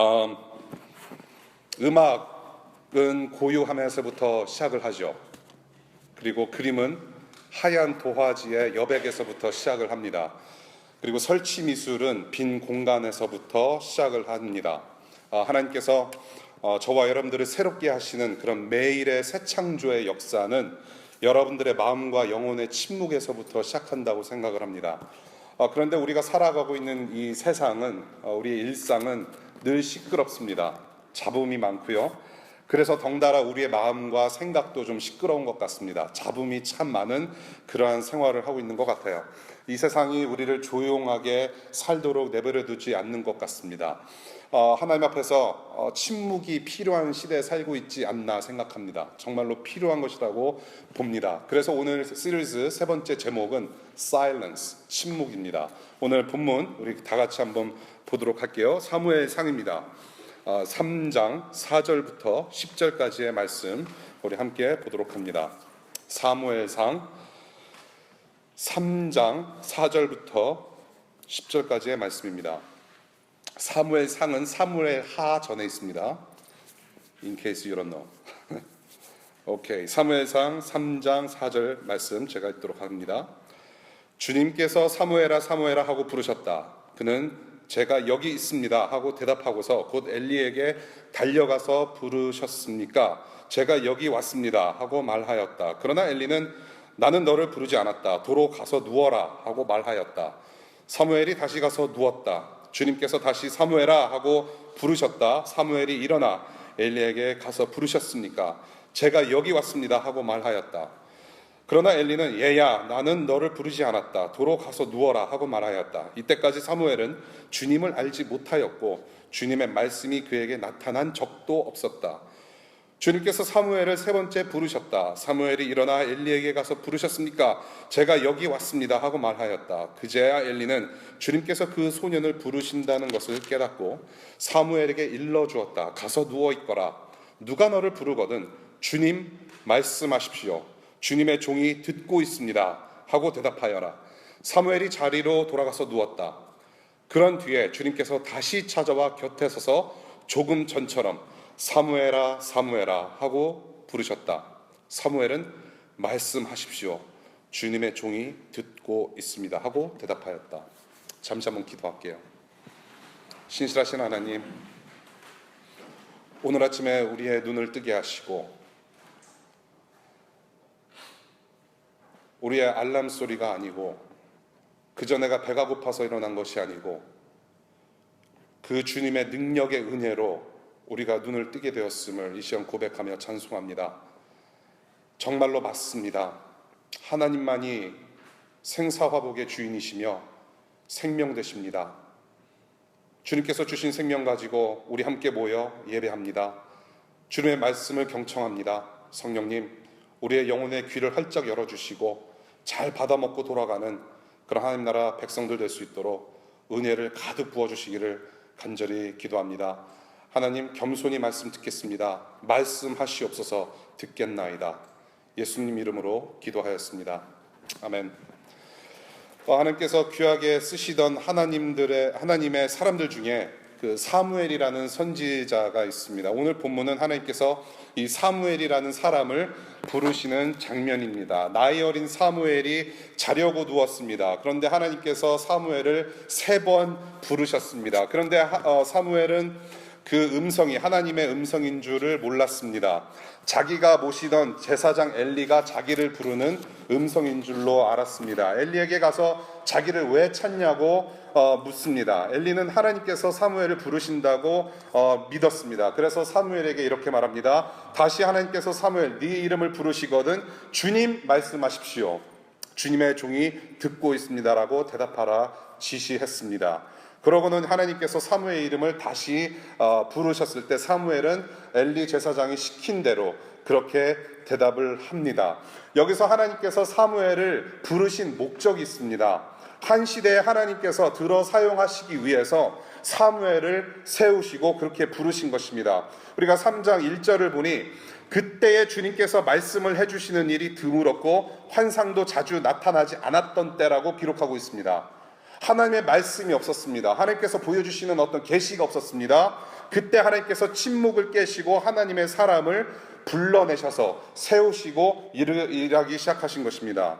음, 음악은 고유하면서부터 시작을 하죠. 그리고 그림은 하얀 도화지의 여백에서부터 시작을 합니다. 그리고 설치 미술은 빈 공간에서부터 시작을 합니다. 하나님께서 저와 여러분들을 새롭게 하시는 그런 매일의 새 창조의 역사는 여러분들의 마음과 영혼의 침묵에서부터 시작한다고 생각을 합니다. 그런데 우리가 살아가고 있는 이 세상은, 우리의 일상은 늘 시끄럽습니다. 잡음이 많고요. 그래서 덩달아 우리의 마음과 생각도 좀 시끄러운 것 같습니다. 잡음이 참 많은 그러한 생활을 하고 있는 것 같아요. 이 세상이 우리를 조용하게 살도록 내버려 두지 않는 것 같습니다. 하나님 앞에서 침묵이 필요한 시대에 살고 있지 않나 생각합니다. 정말로 필요한 것이라고 봅니다. 그래서 오늘 시리즈 세 번째 제목은 Silence, 침묵입니다. 오늘 본문 우리 다 같이 한번 보도록 할게요. 사무엘상입니다. 3장 4절부터 10절까지의 말씀 우리 함께 보도록 합니다. 사무엘상 3장 4절부터 10절까지의 말씀입니다. 사무엘상은 사무엘하 전에 있습니다. In case you don't know. 오케이. 사무엘상 3장 4절 말씀 제가 읽도록 합니다. 주님께서 사무엘아 사무엘아 하고 부르셨다. 그는 제가 여기 있습니다 하고 대답하고서 곧 엘리에게 달려가서 부르셨습니까? 제가 여기 왔습니다 하고 말하였다. 그러나 엘리는 나는 너를 부르지 않았다. 도로 가서 누워라 하고 말하였다. 사무엘이 다시 가서 누웠다. 주님께서 다시 사무엘아 하고 부르셨다. 사무엘이 일어나 엘리에게 가서 부르셨습니까? 제가 여기 왔습니다 하고 말하였다. 그러나 엘리는 얘야 나는 너를 부르지 않았다. 도로 가서 누워라 하고 말하였다. 이때까지 사무엘은 주님을 알지 못하였고 주님의 말씀이 그에게 나타난 적도 없었다. 주님께서 사무엘을 세 번째 부르셨다. 사무엘이 일어나 엘리에게 가서 부르셨습니까? 제가 여기 왔습니다 하고 말하였다. 그제야 엘리는 주님께서 그 소년을 부르신다는 것을 깨닫고 사무엘에게 일러주었다. 가서 누워있거라. 누가 너를 부르거든 주님 말씀하십시오. 주님의 종이 듣고 있습니다 하고 대답하여라. 사무엘이 자리로 돌아가서 누웠다. 그런 뒤에 주님께서 다시 찾아와 곁에 서서 조금 전처럼 사무엘아 사무엘아 하고 부르셨다. 사무엘은 말씀하십시오. 주님의 종이 듣고 있습니다 하고 대답하였다. 잠시 한번 기도할게요. 신실하신 하나님, 오늘 아침에 우리의 눈을 뜨게 하시고 우리의 알람 소리가 아니고 그저 내가 배가 고파서 일어난 것이 아니고 그 주님의 능력의 은혜로 우리가 눈을 뜨게 되었음을 이 시간 고백하며 찬송합니다. 정말로 맞습니다. 하나님만이 생사화복의 주인이시며 생명 되십니다. 주님께서 주신 생명 가지고 우리 함께 모여 예배합니다. 주님의 말씀을 경청합니다. 성령님, 우리의 영혼의 귀를 활짝 열어주시고 잘 받아먹고 돌아가는 그런 하나님 나라 백성들 될 수 있도록 은혜를 가득 부어주시기를 간절히 기도합니다. 하나님, 겸손히 말씀 듣겠습니다. 말씀하시옵소서. 듣겠나이다. 예수님 이름으로 기도하였습니다. 아멘. 하나님께서 귀하게 쓰시던 하나님의 사람들 중에 그 사무엘이라는 선지자가 있습니다. 오늘 본문은 하나님께서 이 사무엘이라는 사람을 부르시는 장면입니다. 나이 어린 사무엘이 자려고 누웠습니다. 그런데 하나님께서 사무엘을 3번 부르셨습니다. 그런데 사무엘은 그 음성이 하나님의 음성인 줄을 몰랐습니다. 자기가 모시던 제사장 엘리가 자기를 부르는 음성인 줄로 알았습니다. 엘리에게 가서 자기를 왜 찾냐고 묻습니다. 엘리는 하나님께서 사무엘을 부르신다고 믿었습니다. 그래서 사무엘에게 이렇게 말합니다. 다시 하나님께서 사무엘, 네 이름을 부르시거든 주님 말씀하십시오. 주님의 종이 듣고 있습니다라고 대답하라 지시했습니다. 그러고는 하나님께서 사무엘의 이름을 다시 부르셨을 때 사무엘은 엘리 제사장이 시킨 대로 그렇게 대답을 합니다. 여기서 하나님께서 사무엘을 부르신 목적이 있습니다. 한 시대에 하나님께서 들어 사용하시기 위해서 사무엘을 세우시고 그렇게 부르신 것입니다. 우리가 3장 1절을 보니 그때에 주님께서 말씀을 해주시는 일이 드물었고 환상도 자주 나타나지 않았던 때라고 기록하고 있습니다. 하나님의 말씀이 없었습니다. 하나님께서 보여주시는 어떤 계시가 없었습니다. 그때 하나님께서 침묵을 깨시고 하나님의 사람을 불러내셔서 세우시고 일하기 시작하신 것입니다.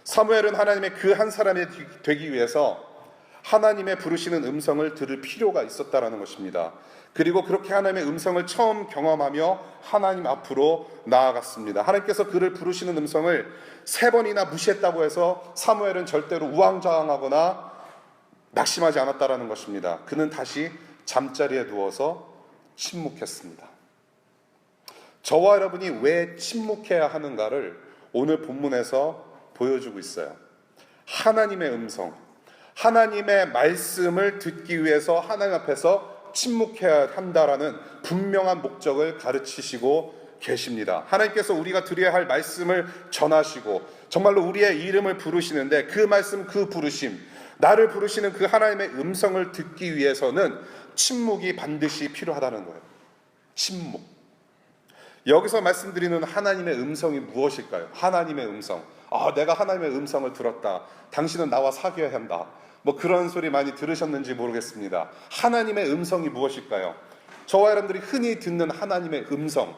사무엘은 하나님의 그 한 사람이 되기 위해서 하나님의 부르시는 음성을 들을 필요가 있었다라는 것입니다. 그리고 그렇게 하나님의 음성을 처음 경험하며 하나님 앞으로 나아갔습니다. 하나님께서 그를 부르시는 음성을 3번이나 무시했다고 해서 사무엘은 절대로 우왕좌왕하거나 낙심하지 않았다라는 것입니다. 그는 다시 잠자리에 누워서 침묵했습니다. 저와 여러분이 왜 침묵해야 하는가를 오늘 본문에서 보여주고 있어요. 하나님의 음성, 하나님의 말씀을 듣기 위해서 하나님 앞에서 침묵해야 한다라는 분명한 목적을 가르치시고 계십니다. 하나님께서 우리가 드려야 할 말씀을 전하시고 정말로 우리의 이름을 부르시는데 그 말씀, 그 부르심, 나를 부르시는 그 하나님의 음성을 듣기 위해서는 침묵이 반드시 필요하다는 거예요. 침묵. 여기서 말씀드리는 하나님의 음성이 무엇일까요? 하나님의 음성. 내가 하나님의 음성을 들었다. 당신은 나와 사귀어야 한다. 뭐 그런 소리 많이 들으셨는지 모르겠습니다. 하나님의 음성이 무엇일까요? 저와 여러분들이 흔히 듣는 하나님의 음성.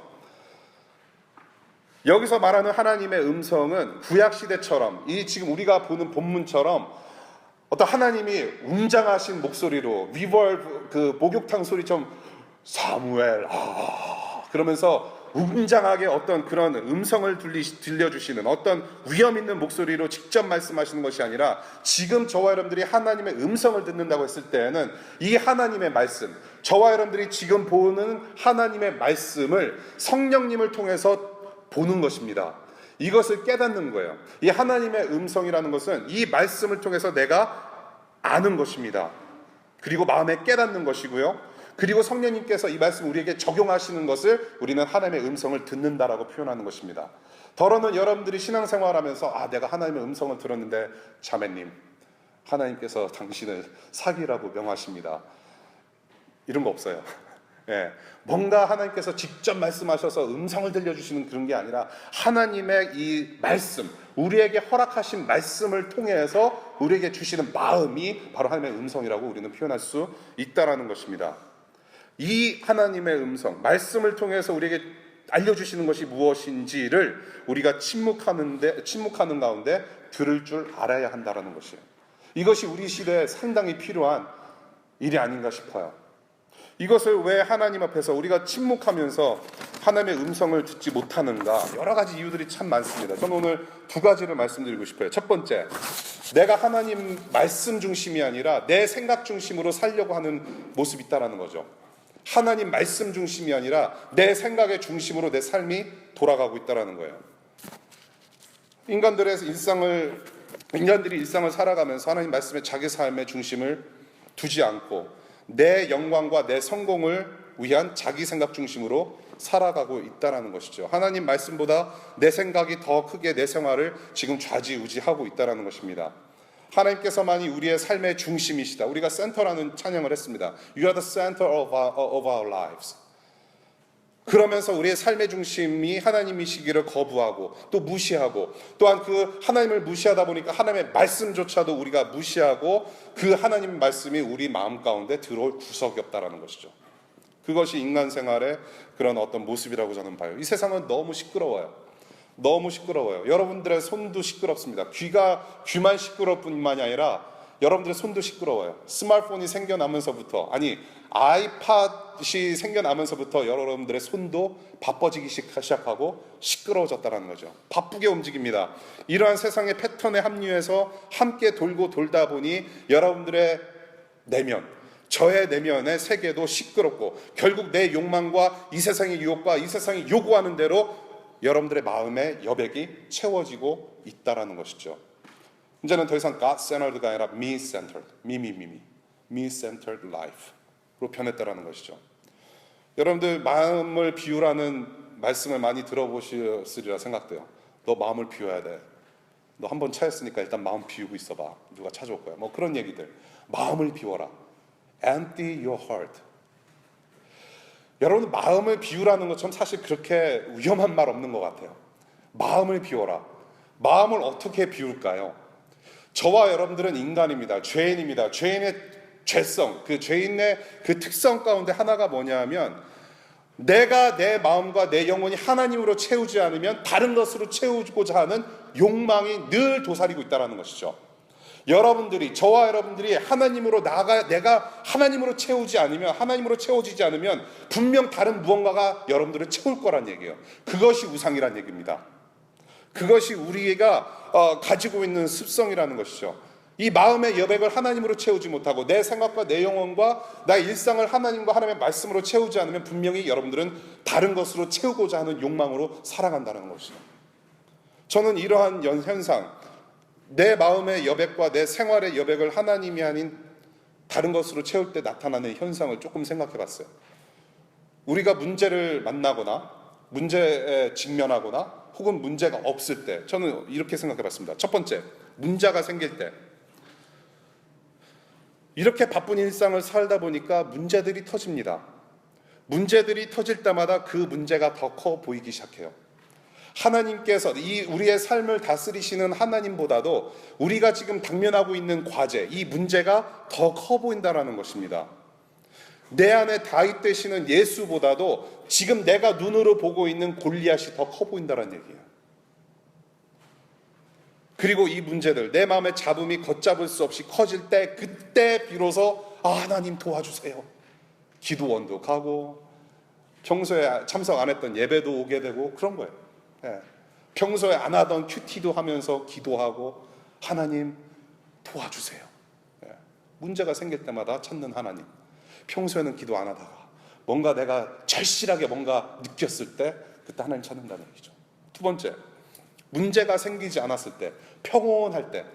여기서 말하는 하나님의 음성은 구약시대처럼 이 지금 우리가 보는 본문처럼 어떤 하나님이 웅장하신 목소리로 리벌브 그 목욕탕 소리처럼 사무엘 그러면서 웅장하게 어떤 그런 음성을 들려주시는 어떤 위험 있는 목소리로 직접 말씀하시는 것이 아니라 지금 저와 여러분들이 하나님의 음성을 듣는다고 했을 때에는 이 하나님의 말씀, 저와 여러분들이 지금 보는 하나님의 말씀을 성령님을 통해서 보는 것입니다. 이것을 깨닫는 거예요. 이 하나님의 음성이라는 것은 이 말씀을 통해서 내가 아는 것입니다. 그리고 마음에 깨닫는 것이고요. 그리고 성령님께서 이 말씀 우리에게 적용하시는 것을 우리는 하나님의 음성을 듣는다라고 표현하는 것입니다. 더러는 여러분들이 신앙생활하면서 내가 하나님의 음성을 들었는데 자매님, 하나님께서 당신을 사귀라고 명하십니다. 이런 거 없어요. 예, 뭔가 하나님께서 직접 말씀하셔서 음성을 들려주시는 그런 게 아니라 하나님의 이 말씀, 우리에게 허락하신 말씀을 통해서 우리에게 주시는 마음이 바로 하나님의 음성이라고 우리는 표현할 수 있다라는 것입니다. 이 하나님의 음성, 말씀을 통해서 우리에게 알려주시는 것이 무엇인지를 우리가 침묵하는 가운데 들을 줄 알아야 한다는 것이에요. 이것이 우리 시대에 상당히 필요한 일이 아닌가 싶어요. 이것을 왜 하나님 앞에서 우리가 침묵하면서 하나님의 음성을 듣지 못하는가, 여러 가지 이유들이 참 많습니다. 저는 오늘 2가지를 말씀드리고 싶어요. 첫 번째, 내가 하나님 말씀 중심이 아니라 내 생각 중심으로 살려고 하는 모습이 있다는 거죠. 하나님 말씀 중심이 아니라 내 생각의 중심으로 내 삶이 돌아가고 있다는 거예요. 인간들이 일상을 살아가면서 하나님 말씀에 자기 삶의 중심을 두지 않고 내 영광과 내 성공을 위한 자기 생각 중심으로 살아가고 있다는 것이죠. 하나님 말씀보다 내 생각이 더 크게 내 생활을 지금 좌지우지하고 있다는 것입니다. 하나님께서만이 우리의 삶의 중심이시다. 우리가 센터라는 찬양을 했습니다. You are the center of our lives. 그러면서 우리의 삶의 중심이 하나님이시기를 거부하고 또 무시하고 또한 그 하나님을 무시하다 보니까 하나님의 말씀조차도 우리가 무시하고 그 하나님 말씀이 우리 마음 가운데 들어올 구석이 없다라는 것이죠. 그것이 인간 생활의 그런 어떤 모습이라고 저는 봐요. 이 세상은 너무 시끄러워요. 너무 시끄러워요. 여러분들의 손도 시끄럽습니다. 귀만 시끄러울 뿐만이 아니라 여러분들의 손도 시끄러워요. 스마트폰이 생겨나면서부터 아이팟이 생겨나면서부터 여러분들의 손도 바빠지기 시작하고 시끄러워졌다는 거죠. 바쁘게 움직입니다. 이러한 세상의 패턴에 합류해서 함께 돌고 돌다 보니 여러분들의 내면, 저의 내면의 세계도 시끄럽고 결국 내 욕망과 이 세상의 유혹과 이 세상이 요구하는 대로 여러분들의 마음의 여백이 채워지고 있다라는 것이죠. 이제는 더 이상 God-centered가 아니라 Me-centered, Me-centered life로 변했다라는 것이죠. 여러분들 마음을 비우라는 말씀을 많이 들어보셨으리라 생각돼요. 너 마음을 비워야 돼. 너 한 번 차였으니까 일단 마음 비우고 있어봐. 누가 찾아올 거야. 뭐 그런 얘기들. 마음을 비워라. Empty your heart. 여러분 마음을 비우라는 것처럼 사실 그렇게 위험한 말 없는 것 같아요. 마음을 비워라. 마음을 어떻게 비울까요? 저와 여러분들은 인간입니다. 죄인입니다. 죄인의 죄성, 그 죄인의 그 특성 가운데 하나가 뭐냐면 내가 내 마음과 내 영혼이 하나님으로 채우지 않으면 다른 것으로 채우고자 하는 욕망이 늘 도사리고 있다는 것이죠. 여러분들이, 저와 여러분들이 하나님으로 나아가 내가 하나님으로 채우지 않으면, 하나님으로 채워지지 않으면 분명 다른 무언가가 여러분들을 채울 거란 얘기예요. 그것이 우상이란 얘기입니다. 그것이 우리가 가지고 있는 습성이라는 것이죠. 이 마음의 여백을 하나님으로 채우지 못하고 내 생각과 내 영혼과 나의 일상을 하나님과 하나님의 말씀으로 채우지 않으면 분명히 여러분들은 다른 것으로 채우고자 하는 욕망으로 살아간다는 것이죠. 저는 이러한 현상, 내 마음의 여백과 내 생활의 여백을 하나님이 아닌 다른 것으로 채울 때 나타나는 현상을 조금 생각해 봤어요. 우리가 문제를 만나거나 문제에 직면하거나 혹은 문제가 없을 때 저는 이렇게 생각해 봤습니다. 첫 번째, 문제가 생길 때 이렇게 바쁜 일상을 살다 보니까 문제들이 터집니다. 문제들이 터질 때마다 그 문제가 더 커 보이기 시작해요. 하나님께서 이 우리의 삶을 다스리시는 하나님보다도 우리가 지금 당면하고 있는 과제, 이 문제가 더 커 보인다는 것입니다. 내 안에 다윗 되시는 예수보다도 지금 내가 눈으로 보고 있는 골리앗이 더 커 보인다는 얘기예요. 그리고 이 문제들, 내 마음의 잡음이 걷잡을 수 없이 커질 때, 그때 비로소 하나님 도와주세요. 기도원도 가고 평소에 참석 안 했던 예배도 오게 되고 그런 거예요. 평소에 안 하던 큐티도 하면서 기도하고 하나님 도와주세요. 문제가 생길 때마다 찾는 하나님. 평소에는 기도 안 하다가 뭔가 내가 절실하게 뭔가 느꼈을 때 그때 하나님 찾는다는 얘기죠. 두 번째, 문제가 생기지 않았을 때, 평온할 때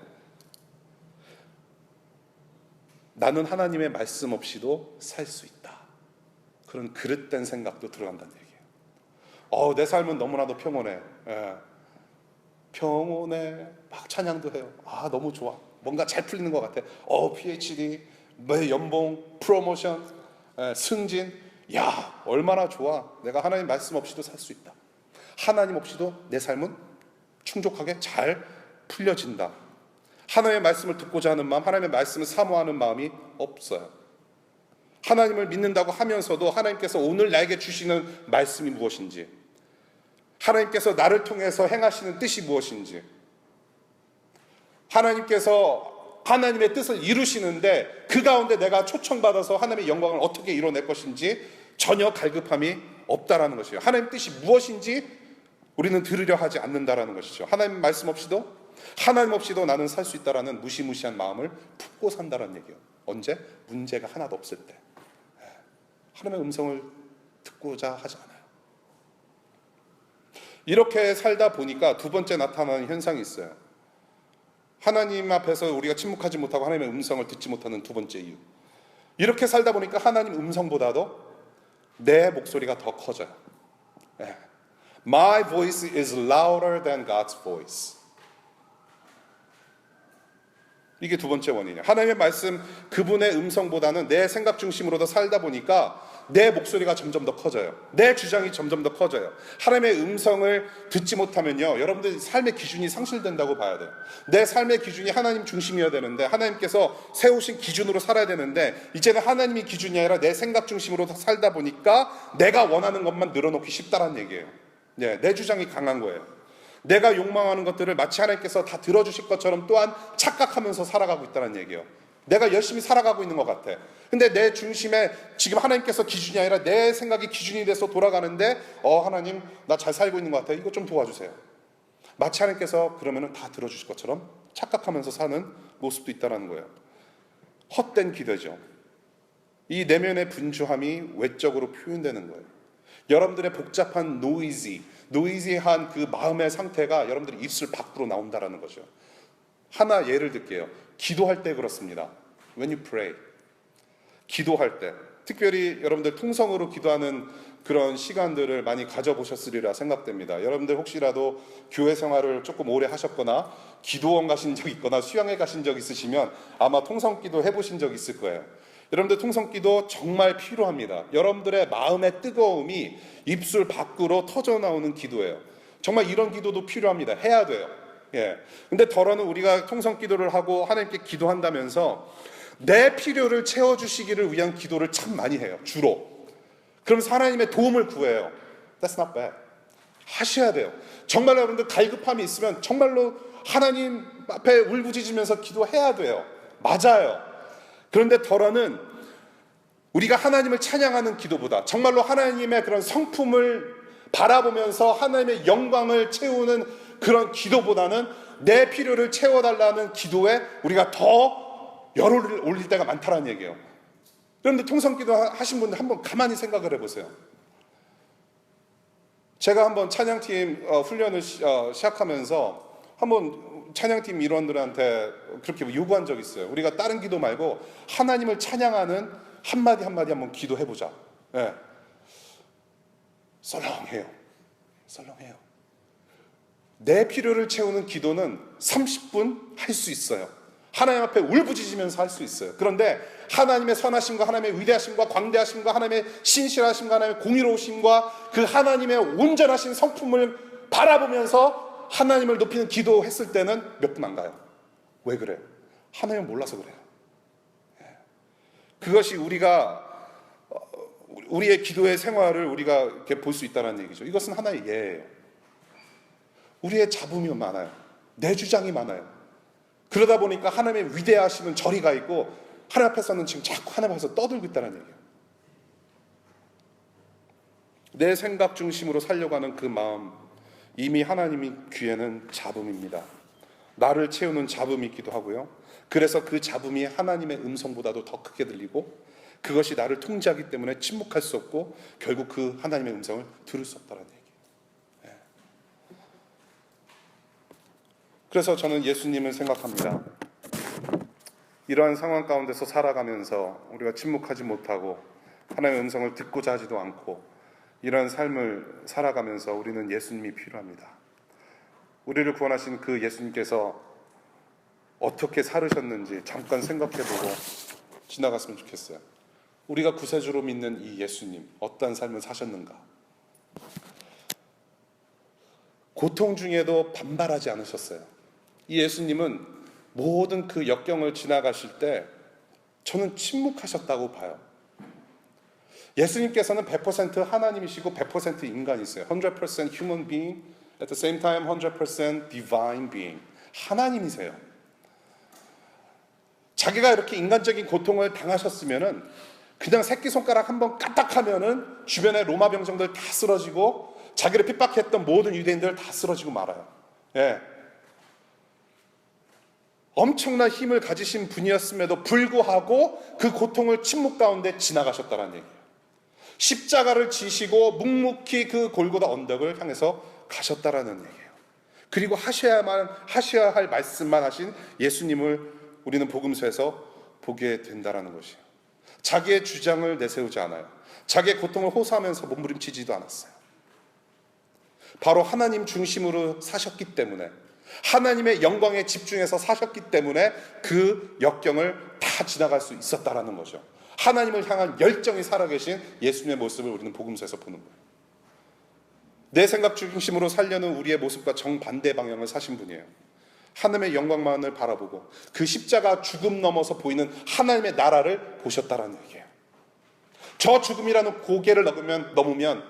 나는 하나님의 말씀 없이도 살 수 있다. 그런 그릇된 생각도 들어간다는 얘기예요. 내 삶은 너무나도 평온해. 평온해. 막 찬양도 해요. 너무 좋아. 뭔가 잘 풀리는 것 같아. PhD, 연봉, 프로모션, 승진. 야, 얼마나 좋아. 내가 하나님 말씀 없이도 살 수 있다. 하나님 없이도 내 삶은 충족하게 잘 풀려진다. 하나님의 말씀을 듣고자 하는 마음, 하나님의 말씀을 사모하는 마음이 없어요. 하나님을 믿는다고 하면서도 하나님께서 오늘 나에게 주시는 말씀이 무엇인지, 하나님께서 나를 통해서 행하시는 뜻이 무엇인지, 하나님께서 하나님의 뜻을 이루시는데 그 가운데 내가 초청받아서 하나님의 영광을 어떻게 이뤄낼 것인지 전혀 갈급함이 없다라는 것이에요. 하나님의 뜻이 무엇인지 우리는 들으려 하지 않는다라는 것이죠. 하나님 말씀 없이도, 하나님 없이도 나는 살 수 있다라는 무시무시한 마음을 품고 산다라는 얘기예요. 언제? 문제가 하나도 없을 때. 하나님의 음성을 듣고자 하지 않아요. 이렇게 살다 보니까 두 번째 나타나는 현상이 있어요. 하나님 앞에서 우리가 침묵하지 못하고 하나님의 음성을 듣지 못하는 두 번째 이유. 이렇게 살다 보니까 하나님 음성보다도 내 목소리가 더 커져요. My voice is louder than God's voice. 이게 두 번째 원인이에요. 하나님의 말씀, 그분의 음성보다는 내 생각 중심으로 더 살다 보니까 내 목소리가 점점 더 커져요. 내 주장이 점점 더 커져요. 하나님의 음성을 듣지 못하면요, 여러분들 삶의 기준이 상실된다고 봐야 돼요. 내 삶의 기준이 하나님 중심이어야 되는데, 하나님께서 세우신 기준으로 살아야 되는데, 이제는 하나님이 기준이 아니라 내 생각 중심으로 살다 보니까 내가 원하는 것만 늘어놓기 쉽다는 얘기예요. 내 주장이 강한 거예요. 내가 욕망하는 것들을 마치 하나님께서 다 들어주실 것처럼 또한 착각하면서 살아가고 있다는 얘기예요. 내가 열심히 살아가고 있는 것 같아. 근데 내 중심에 지금 하나님께서 기준이 아니라 내 생각이 기준이 돼서 돌아가는데 하나님 나 잘 살고 있는 것 같아. 이거 좀 도와주세요. 마치 하나님께서 그러면은 다 들어주실 것처럼 착각하면서 사는 모습도 있다는 거예요. 헛된 기대죠. 이 내면의 분주함이 외적으로 표현되는 거예요. 여러분들의 복잡한 노이지한 그 마음의 상태가 여러분들의 입술 밖으로 나온다라는 거죠. 하나 예를 들게요. 기도할 때 그렇습니다. When you pray, 기도할 때, 특별히 여러분들 통성으로 기도하는 그런 시간들을 많이 가져보셨으리라 생각됩니다. 여러분들 혹시라도 교회 생활을 조금 오래 하셨거나 기도원 가신 적 있거나 수양회 가신 적 있으시면 아마 통성기도 해보신 적 있을 거예요. 여러분들 통성기도 정말 필요합니다. 여러분들의 마음의 뜨거움이 입술 밖으로 터져나오는 기도예요. 정말 이런 기도도 필요합니다. 해야 돼요. 근데 덜어는 우리가 통성기도를 하고 하나님께 기도한다면서 내 필요를 채워주시기를 위한 기도를 참 많이 해요. 주로. 그러면서 하나님의 도움을 구해요. That's not bad. 하셔야 돼요. 정말 여러분들 갈급함이 있으면 정말로 하나님 앞에 울부짖으면서 기도해야 돼요. 맞아요. 그런데 더러는 우리가 하나님을 찬양하는 기도보다 정말로 하나님의 그런 성품을 바라보면서 하나님의 영광을 채우는 그런 기도보다는 내 필요를 채워달라는 기도에 우리가 더 열을 올릴 때가 많다는 얘기예요. 그런데 통성기도 하신 분들 한번 가만히 생각을 해보세요. 제가 한번 찬양팀 훈련을 시작하면서 한번 찬양팀 일원들한테 그렇게 요구한 적이 있어요. 우리가 다른 기도 말고 하나님을 찬양하는 한마디 한마디 한번 기도해보자. 네. 썰렁해요. 내 필요를 채우는 기도는 30분 할 수 있어요. 하나님 앞에 울부짖으면서 할 수 있어요. 그런데 하나님의 선하심과 하나님의 위대하심과 광대하심과 하나님의 신실하심과 하나님의 공의로우심과 그 하나님의 온전하신 성품을 바라보면서 하나님을 높이는 기도했을 때는 몇 분 안 가요. 왜 그래요? 하나님을 몰라서 그래요. 그것이 우리의 기도의 생활을 우리가 이렇게 볼 수 있다는 얘기죠. 이것은 하나의 예예요. 우리의 잡음이 많아요. 내 주장이 많아요. 그러다 보니까 하나님의 위대하심은 저리 가 있고 하나님 앞에서는 지금 자꾸 하나님 앞에서 떠들고 있다는 얘기예요. 내 생각 중심으로 살려고 하는 그 마음, 이미 하나님이 귀에는 잡음입니다. 나를 채우는 잡음이 있기도 하고요. 그래서 그 잡음이 하나님의 음성보다도 더 크게 들리고 그것이 나를 통제하기 때문에 침묵할 수 없고 결국 그 하나님의 음성을 들을 수 없다는 얘기예요. 그래서 저는 예수님을 생각합니다. 이러한 상황 가운데서 살아가면서 우리가 침묵하지 못하고 하나님의 음성을 듣고자 하지도 않고 이러한 삶을 살아가면서 우리는 예수님이 필요합니다. 우리를 구원하신 그 예수님께서 어떻게 살으셨는지 잠깐 생각해보고 지나갔으면 좋겠어요. 우리가 구세주로 믿는 이 예수님, 어떠한 삶을 사셨는가? 고통 중에도 반발하지 않으셨어요. 이 예수님은 모든 그 역경을 지나가실 때 저는 침묵하셨다고 봐요. 예수님께서는 100% 하나님이시고 100% 인간이세요. 100% human being, at the same time 100% divine being. 하나님이세요. 자기가 이렇게 인간적인 고통을 당하셨으면은 그냥 새끼손가락 한번 까딱하면은 주변의 로마 병정들 다 쓰러지고 자기를 핍박했던 모든 유대인들 다 쓰러지고 말아요. 예. 엄청난 힘을 가지신 분이었음에도 불구하고 그 고통을 침묵 가운데 지나가셨다는 얘기예요. 십자가를 지시고 묵묵히 그 골고다 언덕을 향해서 가셨다라는 얘기예요. 그리고 하셔야 할 말씀만 하신 예수님을 우리는 복음서에서 보게 된다라는 것이에요. 자기의 주장을 내세우지 않아요. 자기의 고통을 호소하면서 몸부림치지도 않았어요. 바로 하나님 중심으로 사셨기 때문에, 하나님의 영광에 집중해서 사셨기 때문에 그 역경을 다 지나갈 수 있었다라는 거죠. 하나님을 향한 열정이 살아계신 예수님의 모습을 우리는 복음서에서 보는 거예요. 내 생각 중심으로 살려는 우리의 모습과 정반대 방향을 사신 분이에요. 하나님의 영광만을 바라보고 그 십자가 죽음 넘어서 보이는 하나님의 나라를 보셨다라는 얘기예요. 저 죽음이라는 고개를 넘으면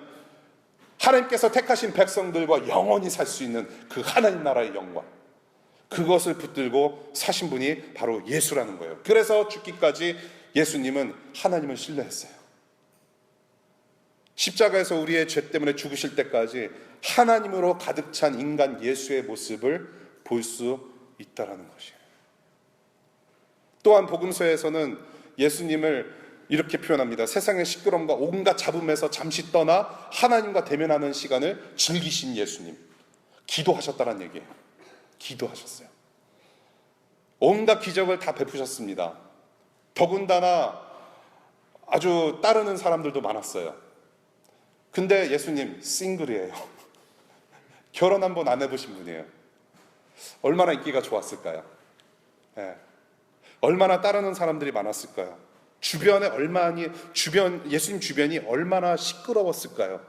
하나님께서 택하신 백성들과 영원히 살 수 있는 그 하나님 나라의 영광, 그것을 붙들고 사신 분이 바로 예수라는 거예요. 그래서 죽기까지 예수님은 하나님을 신뢰했어요. 십자가에서 우리의 죄 때문에 죽으실 때까지 하나님으로 가득 찬 인간 예수의 모습을 볼 수 있다라는 것이에요. 또한 복음서에서는 예수님을 이렇게 표현합니다. 세상의 시끄러움과 온갖 잡음에서 잠시 떠나 하나님과 대면하는 시간을 즐기신 예수님. 기도하셨다는 얘기예요. 기도하셨어요. 온갖 기적을 다 베푸셨습니다. 더군다나 아주 따르는 사람들도 많았어요. 근데 예수님 싱글이에요. 결혼 한번 안 해보신 분이에요. 얼마나 인기가 좋았을까요? 네. 얼마나 따르는 사람들이 많았을까요? 예수님 주변이 얼마나 시끄러웠을까요?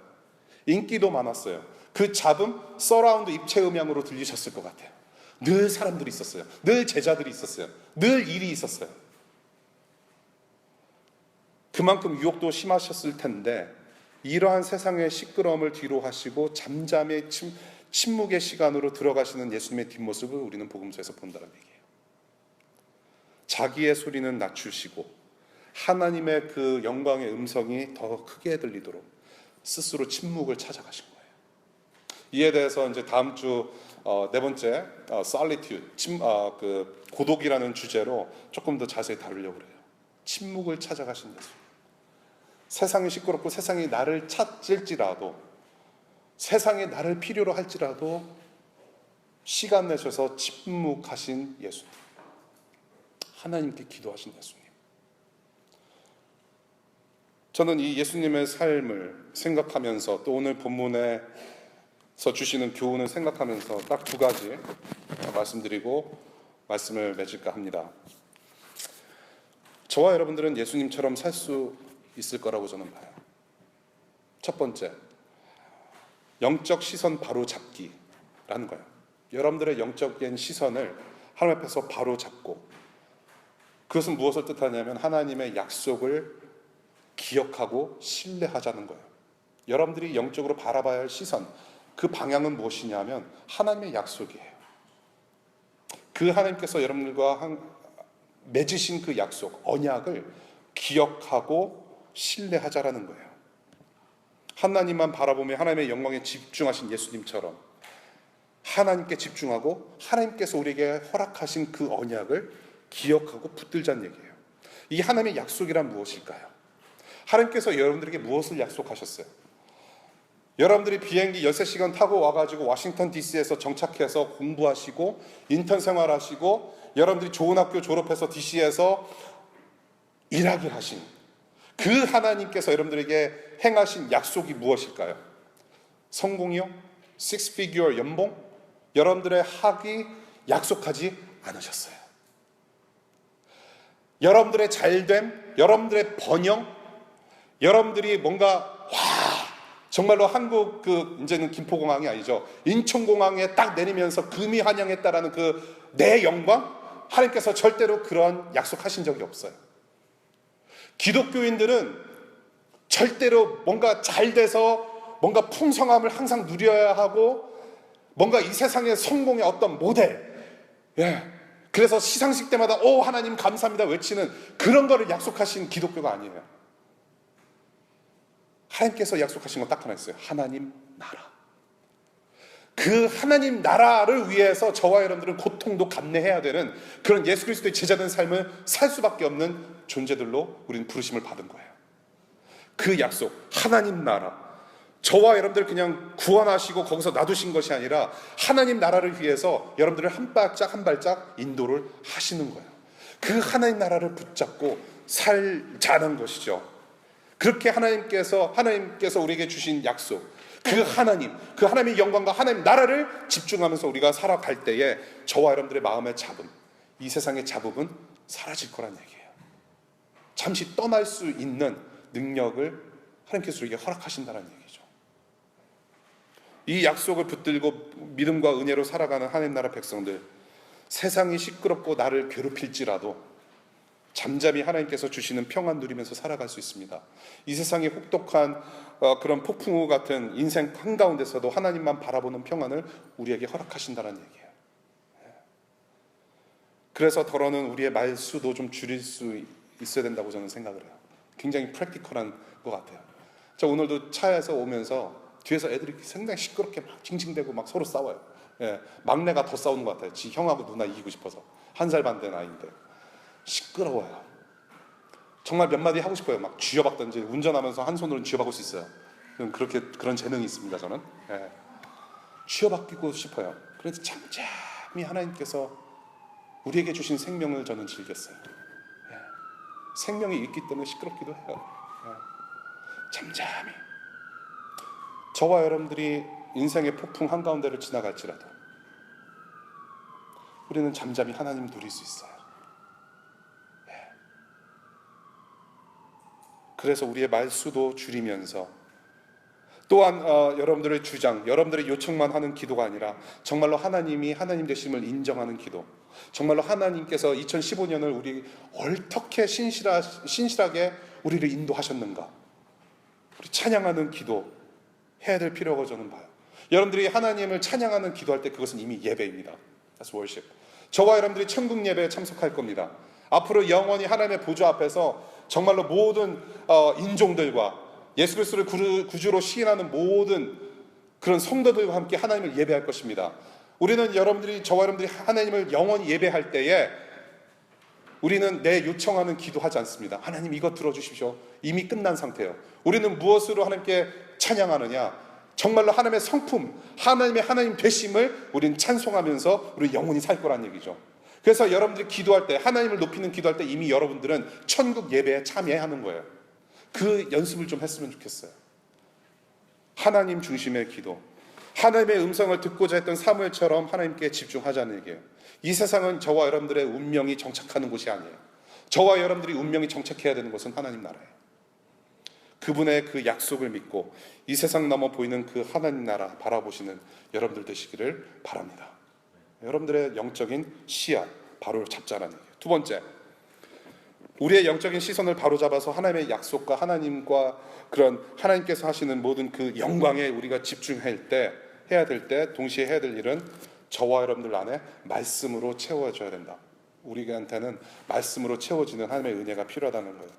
인기도 많았어요. 그 잡음, 서라운드 입체 음향으로 들리셨을 것 같아요. 늘 사람들이 있었어요. 늘 제자들이 있었어요. 늘 일이 있었어요. 그만큼 유혹도 심하셨을 텐데 이러한 세상의 시끄러움을 뒤로 하시고 잠잠의 침묵의 시간으로 들어가시는 예수님의 뒷모습을 우리는 복음서에서 본다는 얘기예요. 자기의 소리는 낮추시고 하나님의 그 영광의 음성이 더 크게 들리도록 스스로 침묵을 찾아가신 거예요. 이에 대해서 이제 다음 주 네 번째 solitude, 그 고독이라는 주제로 조금 더 자세히 다루려고 그래요. 침묵을 찾아가신 예수. 세상이 시끄럽고 세상이 나를 찾을지라도, 세상이 나를 필요로 할지라도 시간 내셔서 침묵하신 예수님, 하나님께 기도하신 예수님. 저는 이 예수님의 삶을 생각하면서 또 오늘 본문에서 주시는 교훈을 생각하면서 딱 두 가지 말씀드리고 말씀을 맺을까 합니다. 저와 여러분들은 예수님처럼 살 수 있을 거라고 저는 봐요. 첫 번째, 영적 시선 바로 잡기라는 거예요. 여러분들의 영적인 시선을 하나님 앞에서 바로 잡고, 그것은 무엇을 뜻하냐면 하나님의 약속을 기억하고 신뢰하자는 거예요. 여러분들이 영적으로 바라봐야 할 시선, 그 방향은 무엇이냐면 하나님의 약속이에요. 그 하나님께서 여러분들과 맺으신 그 약속, 언약을 기억하고 신뢰하자라는 거예요. 하나님만 바라보며 하나님의 영광에 집중하신 예수님처럼 하나님께 집중하고 하나님께서 우리에게 허락하신 그 언약을 기억하고 붙들자는 얘기예요. 이 하나님의 약속이란 무엇일까요? 하나님께서 여러분들에게 무엇을 약속하셨어요? 여러분들이 비행기 13시간 타고 와가지고 워싱턴 DC에서 정착해서 공부하시고 인턴 생활하시고 여러분들이 좋은 학교 졸업해서 DC에서 일하게 하신 그 하나님께서 여러분들에게 행하신 약속이 무엇일까요? 성공이요? six figure 연봉? 여러분들의 학위 약속하지 않으셨어요. 여러분들의 잘됨, 여러분들의 번영, 여러분들이 뭔가 정말로 한국 이제는 김포공항이 아니죠. 인천공항에 딱 내리면서 금이 환영했다라는 그 내 영광, 하나님께서 절대로 그런 약속하신 적이 없어요. 기독교인들은 절대로 뭔가 잘 돼서 뭔가 풍성함을 항상 누려야 하고 뭔가 이 세상의 성공의 어떤 모델, 그래서 시상식 때마다 오 하나님 감사합니다 외치는 그런 거를 약속하신 기독교가 아니에요. 하나님께서 약속하신 건 딱 하나 있어요. 하나님 나라. 그 하나님 나라를 위해서 저와 여러분들은 고통도 감내해야 되는 그런 예수 그리스도의 제자된 삶을 살 수밖에 없는 존재들로 우리는 부르심을 받은 거예요. 그 약속, 하나님 나라. 저와 여러분들 그냥 구원하시고 거기서 놔두신 것이 아니라 하나님 나라를 위해서 여러분들을 한 발짝 한 발짝 인도를 하시는 거예요. 그 하나님 나라를 붙잡고 살자는 것이죠. 그렇게 하나님께서 우리에게 주신 약속, 그 하나님의 영광과 하나님 나라를 집중하면서 우리가 살아갈 때에 저와 여러분들의 마음의 잡음, 이 세상의 잡음은 사라질 거란 얘기예요. 잠시 떠날 수 있는 능력을 하나님께서 우리에게 허락하신다는 얘기죠. 이 약속을 붙들고 믿음과 은혜로 살아가는 하나님 나라 백성들, 세상이 시끄럽고 나를 괴롭힐지라도 잠잠히 하나님께서 주시는 평안 누리면서 살아갈 수 있습니다. 이 세상의 혹독한 그런 폭풍우 같은 인생 한가운데서도 하나님만 바라보는 평안을 우리에게 허락하신다는 얘기예요. 그래서 더러는 우리의 말수도 좀 줄일 수 있어야 된다고 저는 생각을 해요. 굉장히 프랙티컬한 것 같아요. 저 오늘도 차에서 오면서 뒤에서 애들이 상당히 시끄럽게 막 징징대고 막 서로 싸워요. 막내가 더 싸우는 것 같아요. 지 형하고 누나 이기고 싶어서. 1살 반 된 아이인데 시끄러워요. 정말 몇 마디 하고 싶어요. 막 쥐어박든지 운전하면서 한 손으로는 쥐어박을 수 있어요. 그런 재능이 있습니다. 저는 쥐어박히고 싶어요. 그래서 잠잠히 하나님께서 우리에게 주신 생명을 저는 즐겼어요. 생명이 있기 때문에 시끄럽기도 해요. 잠잠히 저와 여러분들이 인생의 폭풍 한가운데를 지나갈지라도 우리는 잠잠히 하나님 누릴 수 있어요. 그래서 우리의 말수도 줄이면서 또한 여러분들의 주장, 여러분들의 요청만 하는 기도가 아니라 정말로 하나님이 하나님 되심을 인정하는 기도, 정말로 하나님께서 2015년을 우리 어떻게 신실하게 우리를 인도하셨는가? 우리 찬양하는 기도 해야 될 필요가 저는 봐요. 여러분들이 하나님을 찬양하는 기도할 때 그것은 이미 예배입니다. That's worship. 저와 여러분들이 천국 예배에 참석할 겁니다. 앞으로 영원히 하나님의 보좌 앞에서 정말로 모든 인종들과 예수 그리스도를 구주로 시인하는 모든 그런 성도들과 함께 하나님을 예배할 것입니다. 우리는 저와 여러분들이 하나님을 영원히 예배할 때에 우리는 내 요청하는 기도하지 않습니다. 하나님 이것 들어주십시오. 이미 끝난 상태예요. 우리는 무엇으로 하나님께 찬양하느냐? 정말로 하나님의 성품, 하나님 되심을 우리는 찬송하면서 우리 영원히 살 거란 얘기죠. 그래서 여러분들이 기도할 때, 하나님을 높이는 기도할 때 이미 여러분들은 천국 예배에 참여하는 거예요. 그 연습을 좀 했으면 좋겠어요. 하나님 중심의 기도, 하나님의 음성을 듣고자 했던 사무엘처럼 하나님께 집중하자는 얘기예요. 이 세상은 저와 여러분들의 운명이 정착하는 곳이 아니에요. 저와 여러분들이 운명이 정착해야 되는 곳은 하나님 나라예요. 그분의 그 약속을 믿고 이 세상 넘어 보이는 그 하나님 나라 바라보시는 여러분들 되시기를 바랍니다. 여러분들의 영적인 시야 바로 잡자라는 얘기예요. 두 번째, 우리의 영적인 시선을 바로 잡아서 하나님의 약속과 하나님과 그런 하나님께서 하시는 모든 그 영광에 우리가 집중할 때, 해야 될 때 동시에 해야 될 일은 저와 여러분들 안에 말씀으로 채워줘야 된다. 우리한테는 말씀으로 채워지는 하나님의 은혜가 필요하다는 거예요.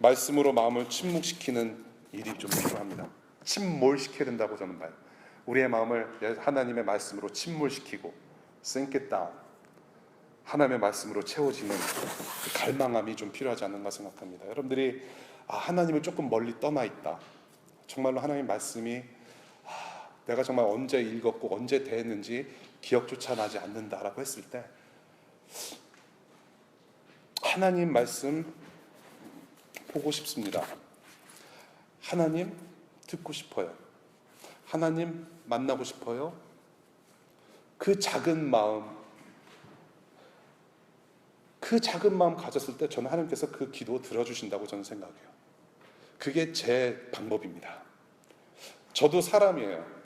말씀으로 마음을 침묵시키는 일이 좀 필요합니다. 침몰시켜야 된다고 저는 봐요. 우리의 마음을 하나님의 말씀으로 침몰시키고 sink it down, 하나님의 말씀으로 채워지는 그 갈망함이 좀 필요하지 않는가 생각합니다. 여러분들이 하나님을 조금 멀리 떠나 있다, 정말로 하나님의 말씀이 내가 정말 언제 읽었고 언제 대했는지 기억조차 나지 않는다라고 했을 때 하나님 말씀 보고 싶습니다. 하나님 듣고 싶어요. 하나님 만나고 싶어요. 그 작은 마음 가졌을 때 저는 하나님께서 그 기도 들어주신다고 저는 생각해요. 그게 제 방법입니다. 저도 사람이에요.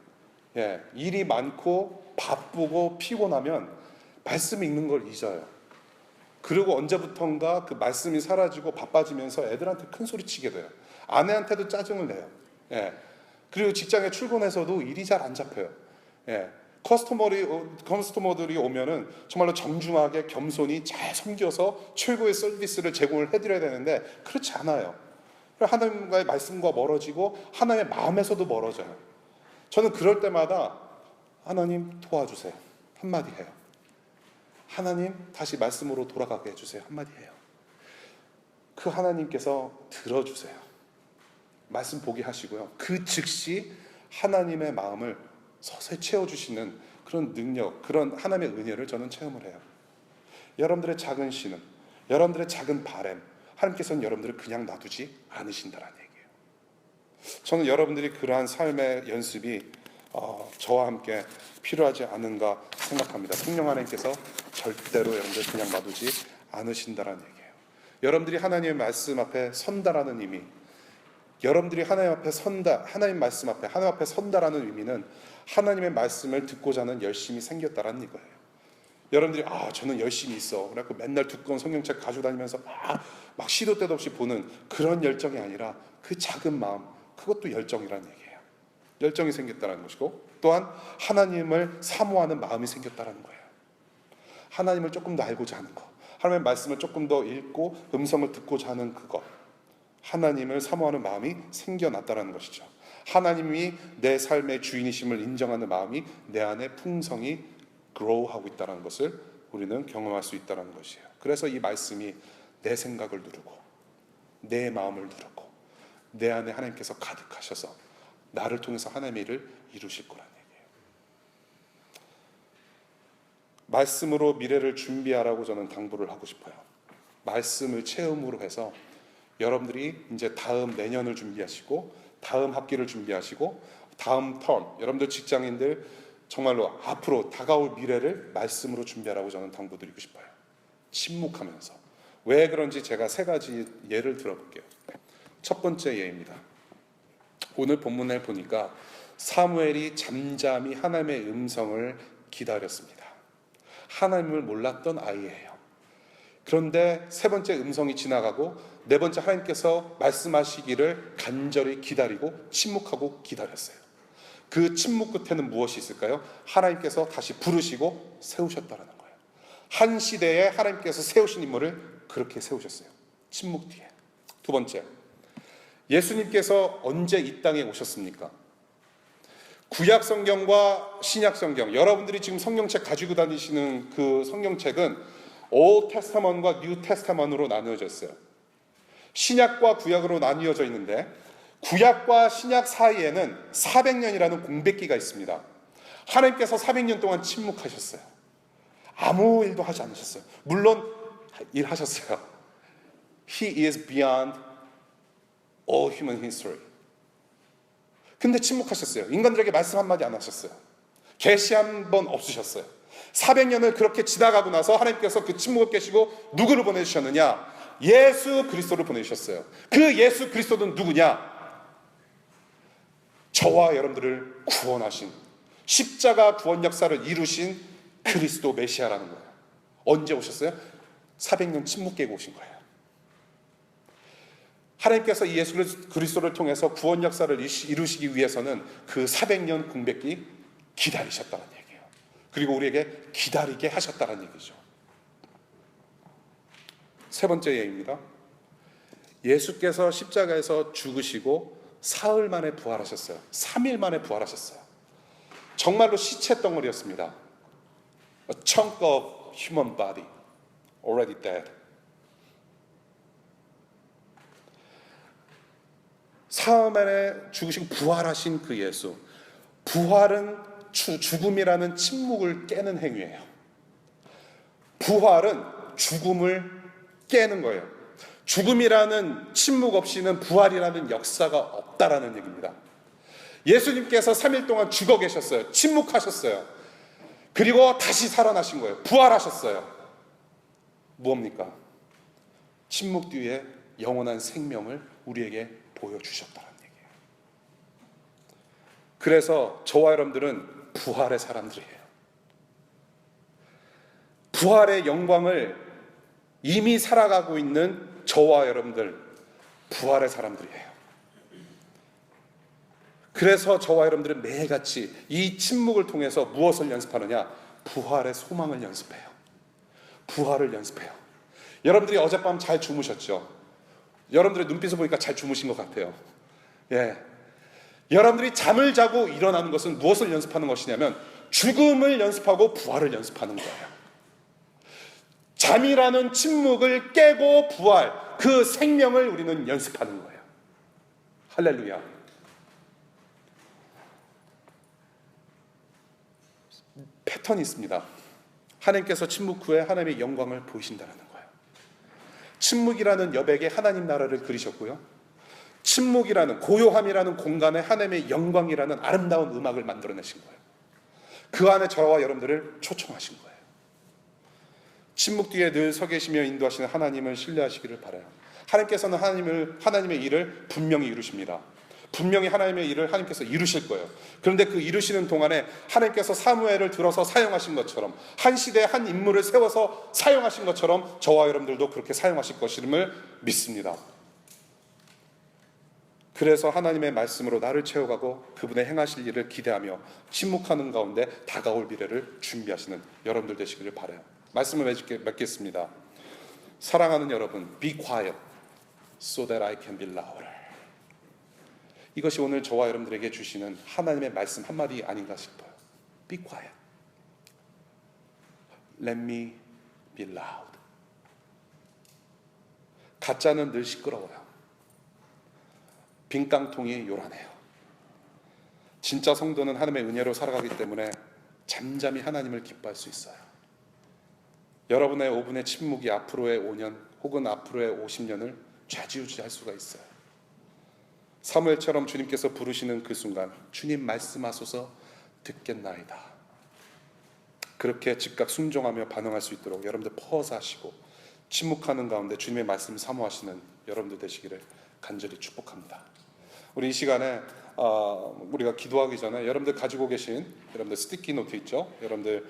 일이 많고 바쁘고 피곤하면 말씀 읽는 걸 잊어요. 그리고 언제부턴가 그 말씀이 사라지고 바빠지면서 애들한테 큰 소리 치게 돼요. 아내한테도 짜증을 내요. 그리고 직장에 출근해서도 일이 잘 안 잡혀요. 커스터머들이 오면은 정말로 정중하게 겸손히 잘 섬겨서 최고의 서비스를 제공을 해드려야 되는데 그렇지 않아요. 하나님과의 말씀과 멀어지고 하나님의 마음에서도 멀어져요. 저는 그럴 때마다 하나님 도와주세요 한마디 해요. 하나님 다시 말씀으로 돌아가게 해주세요 한마디 해요. 그 하나님께서 들어주세요. 말씀 보게 하시고요, 그 즉시 하나님의 마음을 서서히 채워주시는 그런 능력, 그런 하나님의 은혜를 저는 체험을 해요. 여러분들의 작은 신음, 여러분들의 작은 바램, 하나님께서는 여러분들을 그냥 놔두지 않으신다는 얘기예요. 저는 여러분들이 그러한 삶의 연습이 저와 함께 필요하지 않은가 생각합니다. 성령 하나님께서 절대로 여러분들 그냥 놔두지 않으신다는 얘기예요. 여러분들이 하나님의 말씀 앞에 선다라는 의미, 여러분들이 하나님 앞에 선다, 하나님 말씀 앞에 하나님 앞에 선다라는 의미는 하나님의 말씀을 듣고자 하는 열심이 생겼다라는 이거예요. 여러분들이 저는 열심히 있어 그래갖고 맨날 두꺼운 성경책 가지고 다니면서 막 시도 때도 없이 보는 그런 열정이 아니라 그 작은 마음, 그것도 열정이라는 얘기예요. 열정이 생겼다는 것이고, 또한 하나님을 사모하는 마음이 생겼다는 거예요. 하나님을 조금 더 알고자 하는 것, 하나님의 말씀을 조금 더 읽고 음성을 듣고자 하는 그것, 하나님을 사모하는 마음이 생겨났다는 것이죠. 하나님이 내 삶의 주인이심을 인정하는 마음이 내 안에 풍성히 grow하고 있다는 것을 우리는 경험할 수 있다는 것이에요. 그래서 이 말씀이 내 생각을 누르고 내 마음을 누르고 내 안에 하나님께서 가득하셔서 나를 통해서 하나님의 일을 이루실 거라는 얘기예요. 말씀으로 미래를 준비하라고 저는 당부를 하고 싶어요. 말씀을 체험으로 해서 여러분들이 이제 다음 내년을 준비하시고 다음 학기를 준비하시고 다음 턴, 여러분들 직장인들 정말로 앞으로 다가올 미래를 말씀으로 준비하라고 저는 당부드리고 싶어요. 침묵하면서. 왜 그런지 제가 3가지 예를 들어볼게요. 첫 번째 예입니다. 오늘 본문에 보니까 사무엘이 잠잠히 하나님의 음성을 기다렸습니다. 하나님을 몰랐던 아이예요. 그런데 세 번째 음성이 지나가고 네 번째 하나님께서 말씀하시기를 간절히 기다리고 침묵하고 기다렸어요. 그 침묵 끝에는 무엇이 있을까요? 하나님께서 다시 부르시고 세우셨다는 거예요. 한 시대에 하나님께서 세우신 인물을 그렇게 세우셨어요. 침묵 뒤에. 두 번째, 예수님께서 언제 이 땅에 오셨습니까? 구약 성경과 신약 성경, 여러분들이 지금 성경책 가지고 다니시는 그 성경책은 Old Testament과 New Testament으로 나누어졌어요. 신약과 구약으로 나뉘어져 있는데 구약과 신약 사이에는 400년이라는 공백기가 있습니다. 하나님께서 400년 동안 침묵하셨어요. 아무 일도 하지 않으셨어요. 물론 일하셨어요. He is beyond all human history. 근데 침묵하셨어요. 인간들에게 말씀 한마디 안 하셨어요. 계시 한 번 없으셨어요. 400년을 그렇게 지나가고 나서 하나님께서 그 침묵을 깨시고 누구를 보내주셨느냐? 예수 그리스도를 보내주셨어요. 그 예수 그리스도는 누구냐? 저와 여러분들을 구원하신, 십자가 구원 역사를 이루신 그리스도 메시아라는 거예요. 언제 오셨어요? 400년 침묵 깨고 오신 거예요. 하나님께서 이 예수 그리스도를 통해서 구원 역사를 이루시기 위해서는 그 400년 공백기 기다리셨다는 얘기예요. 그리고 우리에게 기다리게 하셨다는 얘기죠. 세 번째 예입니다. 예수께서 십자가에서 죽으시고 사흘 만에 부활하셨어요. 3일 만에 부활하셨어요. 정말로 시체 덩어리였습니다. A chunk of human body already dead. 사흘 만에 죽으시고 부활하신 그 예수. 부활은 죽음이라는 침묵을 깨는 행위예요. 부활은 죽음을 깨는 거예요. 죽음이라는 침묵 없이는 부활이라는 역사가 없다라는 얘기입니다. 예수님께서 3일 동안 죽어 계셨어요. 침묵하셨어요. 그리고 다시 살아나신 거예요. 부활하셨어요. 무엇입니까? 침묵 뒤에 영원한 생명을 우리에게 보여주셨다는 얘기예요. 그래서 저와 여러분들은 부활의 사람들이에요. 부활의 영광을 이미 살아가고 있는 저와 여러분들, 부활의 사람들이에요. 그래서 저와 여러분들은 매일같이 이 침묵을 통해서 무엇을 연습하느냐? 부활의 소망을 연습해요. 부활을 연습해요. 여러분들이 어젯밤 잘 주무셨죠? 여러분들의 눈빛을 보니까 잘 주무신 것 같아요. 예. 여러분들이 잠을 자고 일어나는 것은 무엇을 연습하는 것이냐면 죽음을 연습하고 부활을 연습하는 거예요. 잠이라는 침묵을 깨고 부활, 그 생명을 우리는 연습하는 거예요. 할렐루야. 패턴이 있습니다. 하나님께서 침묵 후에 하나님의 영광을 보이신다는 거예요. 침묵이라는 여백에 하나님 나라를 그리셨고요. 침묵이라는 고요함이라는 공간에 하나님의 영광이라는 아름다운 음악을 만들어내신 거예요. 그 안에 저와 여러분들을 초청하신 거예요. 침묵 뒤에 늘 서 계시며 인도하시는 하나님을 신뢰하시기를 바라요. 하나님께서는 하나님의 일을 분명히 이루십니다. 분명히 하나님의 일을 하나님께서 이루실 거예요. 그런데 그 이루시는 동안에 하나님께서 사무엘을 들어서 사용하신 것처럼, 한 시대에 한 인물을 세워서 사용하신 것처럼 저와 여러분들도 그렇게 사용하실 것임을 믿습니다. 그래서 하나님의 말씀으로 나를 채워가고 그분의 행하실 일을 기대하며 침묵하는 가운데 다가올 미래를 준비하시는 여러분들 되시기를 바라요. 말씀을 맺겠습니다. 사랑하는 여러분, be quiet so that I can be louder. 이것이 오늘 저와 여러분들에게 주시는 하나님의 말씀 한마디 아닌가 싶어요. Be quiet. Let me be loud. 가짜는 늘 시끄러워요. 빈 깡통이 요란해요. 진짜 성도는 하나님의 은혜로 살아가기 때문에 잠잠히 하나님을 기뻐할 수 있어요. 여러분의 5분의 침묵이 앞으로의 5년 혹은 앞으로의 50년을 좌지우지할 수가 있어요. 사무엘처럼 주님께서 부르시는 그 순간 주님 말씀하소서 듣겠나이다. 그렇게 즉각 순종하며 반응할 수 있도록 여러분들 퍼사하시고 침묵하는 가운데 주님의 말씀을 사모하시는 여러분들 되시기를 간절히 축복합니다. 우리 이 시간에 우리가 기도하기 전에 여러분들 가지고 계신 여러분들 스티키 노트 있죠? 여러분들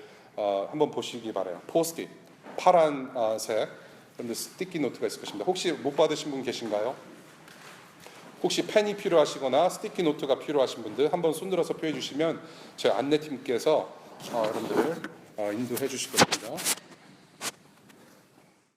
한번 보시기 바라요. 포스트잇 파란색 여러분들 스티키 노트가 있을 것입니다. 혹시 못 받으신 분 계신가요? 혹시 펜이 필요하시거나 스티키 노트가 필요하신 분들 한번 손들어서 표해 주시면 저희 안내팀께서 여러분들 인도해 주실 겁니다.